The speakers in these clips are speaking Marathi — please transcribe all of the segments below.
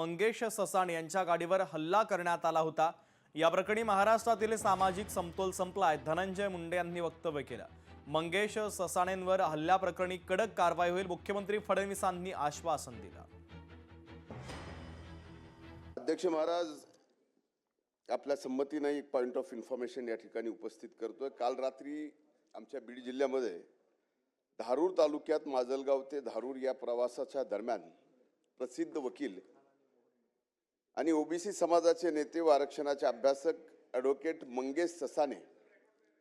मंगेश ससाण यांच्या गाडीवर हल्ला करण्यात आला होता। या प्रकरणी महाराष्ट्रातील सामाजिक समतोल संपलाय, धनंजय मुंडे यांनी वक्तव्य केलं। मंगेश ससाणेंवर हल्ल्याप्रकरणी कडक कारवाई होईल, मुख्यमंत्री फडणवीसांनी आश्वासन दिलं। अध्यक्ष महाराज, आपल्या संमतीने एक पॉइंट ऑफ इन्फॉर्मेशन या ठिकाणी उपस्थित करतोय। काल रात्री आमच्या बीड जिल्ह्यामध्ये धारूर तालुक्यात माजलगाव ते धारूर या प्रवासाच्या दरम्यान प्रसिद्ध वकील आणि ओबीसी समाजाचे नेते व आरक्षणाचे अभ्यासक ॲडव्होकेट मंगेश ससाणे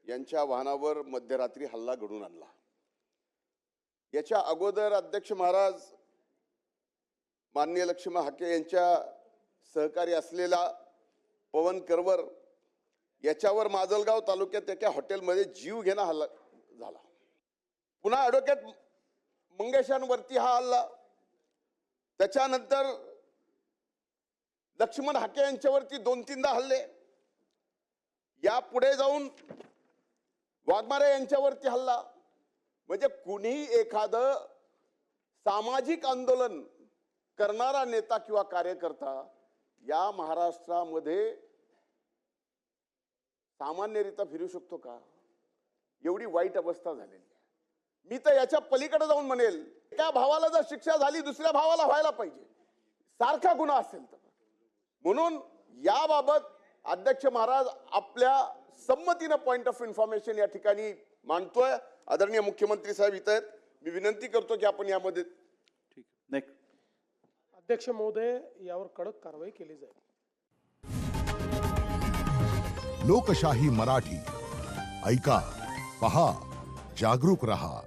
यांच्या वाहनावर मध्यरात्री हल्ला घडून आणला। याच्या अगोदर अध्यक्ष महाराज, माननीय लक्ष्मण हाके यांच्या सहकारी असलेला पवन करवर याच्यावर माजलगाव तालुक्यात एका हॉटेलमध्ये जीवघेणा हल्ला झाला। पुन्हा ॲडव्होकेट मंगेशांवरती हा हल्ला, त्याच्यानंतर लक्ष्मण हाके यांच्यावरती 2-3दा हल्ले, या पुढे जाऊन वाघमारे यांच्यावरती हल्ला। म्हणजे कुणीही एखादं सामाजिक आंदोलन करणारा नेता किंवा कार्यकर्ता या महाराष्ट्रामध्ये सामान्यरित्या फिरू शकतो का? एवढी वाईट अवस्था झालेली आहे। मी तर याच्या पलीकडे जाऊन म्हणेल, एका भावाला जर शिक्षा झाली दुसऱ्या भावाला व्हायला पाहिजे, सारखा गुन्हा असेल तर। म्हणून याबाबत अध्यक्ष महाराज आपल्या संमतीने पॉइंट ऑफ इन्फॉर्मेशन या ठिकाणी मांडतोय। आदरणीय मुख्यमंत्री साहेब इथे आहेत, मी विनंती करतो की आपण यामध्ये ठीक नेक्स्ट अध्यक्ष महोदय, यावर कडक कारवाई केली जाईल। लोकशाही मराठी ऐका, पहा, जागरूक रहा।